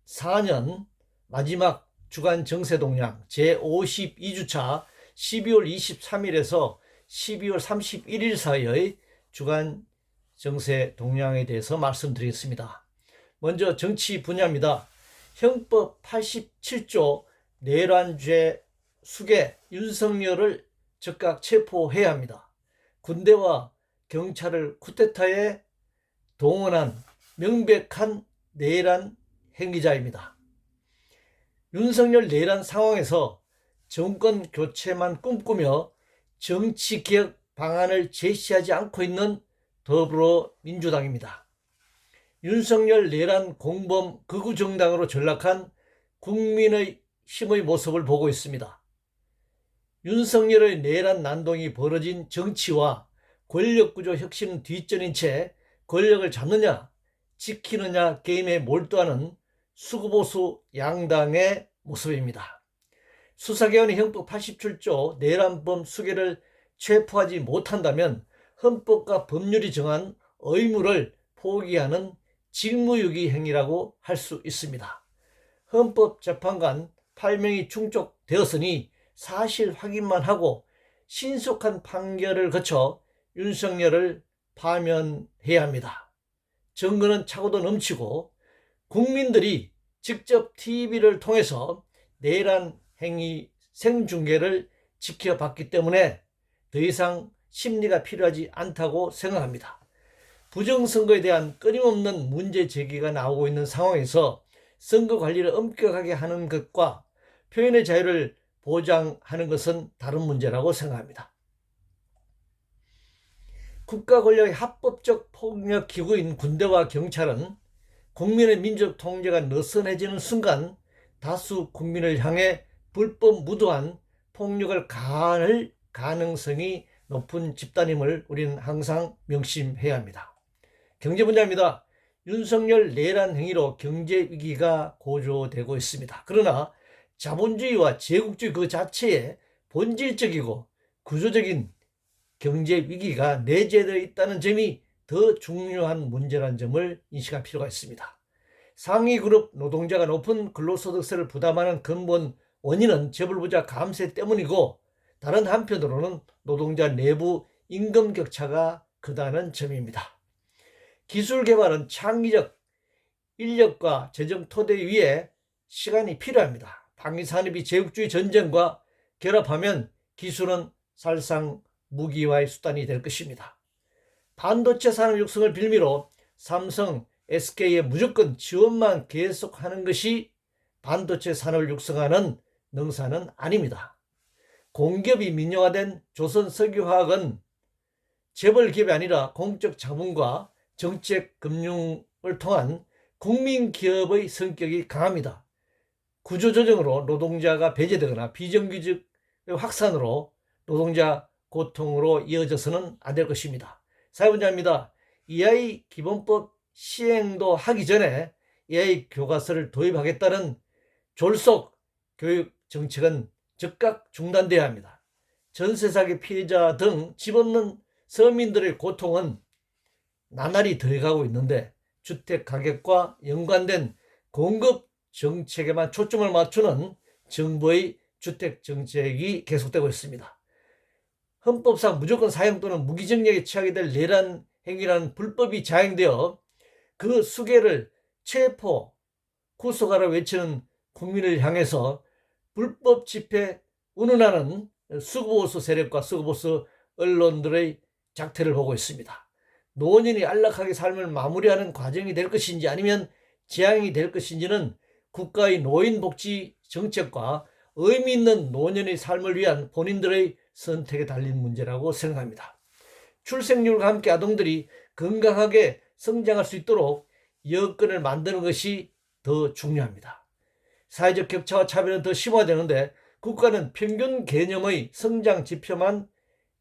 2024년 마지막 주간 정세 동향 제52주차 12월 23일에서 12월 31일 사이의 주간 정세 동향에 대해서 말씀드리겠습니다. 먼저 정치 분야입니다. 형법 87조 내란죄 수괴 윤석열을 즉각 체포해야 합니다. 군대와 경찰을 쿠데타에 동원한 명백한 내란 행위자입니다. 윤석열 내란 상황에서 정권 교체만 꿈꾸며 정치개혁 방안을 제시하지 않고 있는 더불어민주당입니다. 윤석열 내란 공범 극우 정당으로 전락한 국민의힘의 모습을 보고 있습니다. 윤석열의 내란 난동이 벌어진 정치와 권력구조 혁신은 뒷전인 채 권력을 잡느냐 지키느냐 게임에 몰두하는 수구보수 양당의 모습입니다. 수사기관이 형법 87조 내란범 수괴를 체포하지 못한다면 헌법과 법률이 정한 의무를 포기하는 직무유기 행위라고 할 수 있습니다. 헌법재판관 8명이 충족되었으니 사실 확인만 하고 신속한 판결을 거쳐 윤석열을 파면해야 합니다. 증거는 차고도 넘치고 국민들이 직접 TV를 통해서 내란 행위 생중계를 지켜봤기 때문에 더 이상 심리가 필요하지 않다고 생각합니다. 부정선거에 대한 끊임없는 문제 제기가 나오고 있는 상황에서 선거 관리를 엄격하게 하는 것과 표현의 자유를 보장하는 것은 다른 문제라고 생각합니다. 국가 권력의 합법적 폭력 기구인 군대와 경찰은 국민의 민족 통제가 느슨해지는 순간 다수 국민을 향해 불법 무도한 폭력을 가할 가능성이 높은 집단임을 우리는 항상 명심해야 합니다. 경제 분야입니다. 윤석열 내란 행위로 경제 위기가 고조되고 있습니다. 그러나 자본주의와 제국주의 그 자체에 본질적이고 구조적인 경제 위기가 내재되어 있다는 점이 더 중요한 문제라는 점을 인식할 필요가 있습니다. 상위 그룹 노동자가 높은 근로소득세를 부담하는 근본 원인은 재벌부자 감세 때문이고 다른 한편으로는 노동자 내부 임금 격차가 크다는 점입니다. 기술 개발은 창의적 인력과 재정 토대 위에 시간이 필요합니다. 방위산업이 제국주의 전쟁과 결합하면 기술은 사실상 무기화의 수단이 될 것입니다. 반도체 산업 육성을 빌미로 삼성, SK에 무조건 지원만 계속하는 것이 반도체 산업을 육성하는 능사는 아닙니다. 공기업이 민영화된 조선석유화학은 재벌 기업이 아니라 공적 자본과 정책 금융을 통한 국민기업의 성격이 강합니다. 구조조정으로 노동자가 배제되거나 비정규직 확산으로 노동자 고통으로 이어져서는 안 될 것입니다. 사회분야입니다. AI 기본법 시행도 하기 전에 AI 교과서를 도입하겠다는 졸속 교육 정책은 즉각 중단돼야 합니다. 전세 사기 피해자 등 집없는 서민들의 고통은 나날이 더해가고 있는데 주택 가격과 연관된 공급 정책에만 초점을 맞추는 정부의 주택 정책이 계속되고 있습니다. 헌법상 무조건 사형 또는 무기징역에 처하게 될 내란 행위라는 불법이 자행되어 그 수괴를 체포, 구속하라 외치는 국민을 향해서 불법 집회 운운하는 수구보수 세력과 수구보수 언론들의 작태를 보고 있습니다. 노년이 안락하게 삶을 마무리하는 과정이 될 것인지 아니면 재앙이 될 것인지는 국가의 노인복지 정책과 의미 있는 노년의 삶을 위한 본인들의 선택에 달린 문제라고 생각합니다. 출생률과 함께 아동들이 건강하게 성장할 수 있도록 여건을 만드는 것이 더 중요합니다. 사회적 격차와 차별은 더 심화되는데 국가는 평균 개념의 성장 지표만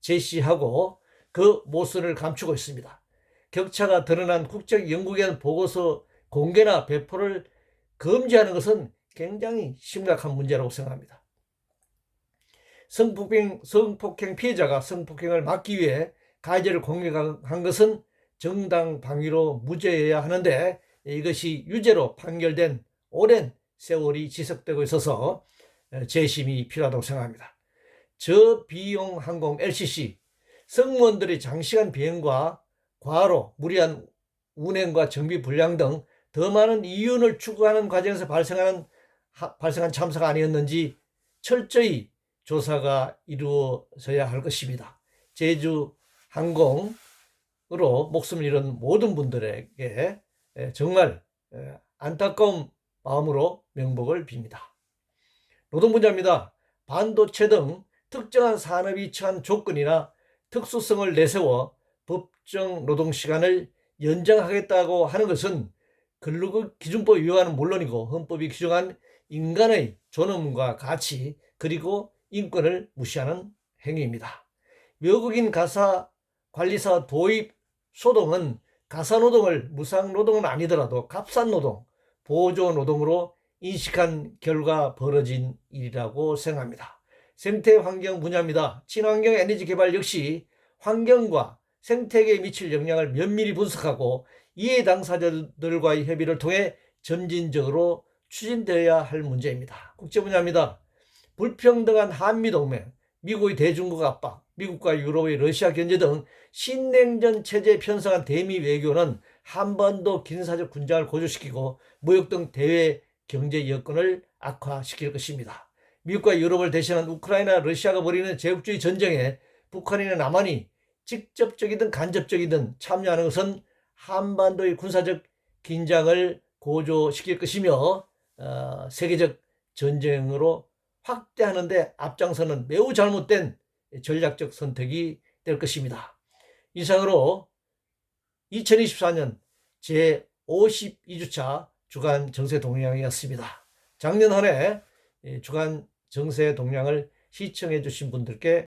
제시하고 그 모순을 감추고 있습니다. 격차가 드러난 국제연구기관 보고서 공개나 배포를 금지하는 것은 굉장히 심각한 문제라고 생각합니다. 성폭행 피해자가 성폭행을 막기 위해 가해자를 공격한 것은 정당 방위로 무죄해야 하는데 이것이 유죄로 판결된 오랜 세월이 지속되고 있어서 재심이 필요하다고 생각합니다. 저비용 항공 LCC 승무원들의 장시간 비행과 과로, 무리한 운행과 정비 불량 등 더 많은 이윤을 추구하는 과정에서 발생한 참사가 아니었는지 철저히 조사가 이루어져야 할 것입니다. 제주항공으로 목숨을 잃은 모든 분들에게 정말 안타까운 마음으로 명복을 빕니다. 노동분야입니다. 반도체 등 특정한 산업이 처한 조건이나 특수성을 내세워 법정 노동시간을 연장하겠다고 하는 것은 근로기준법 위반은 물론이고 헌법이 규정한 인간의 존엄과 가치 그리고 인권을 무시하는 행위입니다. 외국인 가사 관리사 도입 소동은 가사노동을 무상노동은 아니더라도 값싼노동, 보조노동으로 인식한 결과 벌어진 일이라고 생각합니다. 생태환경 분야입니다. 친환경 에너지 개발 역시 환경과 생태계에 미칠 영향을 면밀히 분석하고 이해 당사자들과의 협의를 통해 점진적으로 추진되어야 할 문제입니다. 국제 분야입니다. 불평등한 한미동맹, 미국의 대중국 압박, 미국과 유럽의 러시아 견제 등 신냉전 체제에 편성한 대미 외교는 한반도 군사적 긴장을 고조시키고 무역 등 대외 경제 여건을 악화시킬 것입니다. 미국과 유럽을 대신한 우크라이나, 러시아가 벌이는 제국주의 전쟁에 북한이나 남한이 직접적이든 간접적이든 참여하는 것은 한반도의 군사적 긴장을 고조시킬 것이며 세계적 전쟁으로 확대하는 데 앞장서는 매우 잘못된 전략적 선택이 될 것입니다. 이상으로 2024년 제52주차 주간 정세 동향이었습니다. 작년 한 해 주간 정세 동향을 시청해 주신 분들께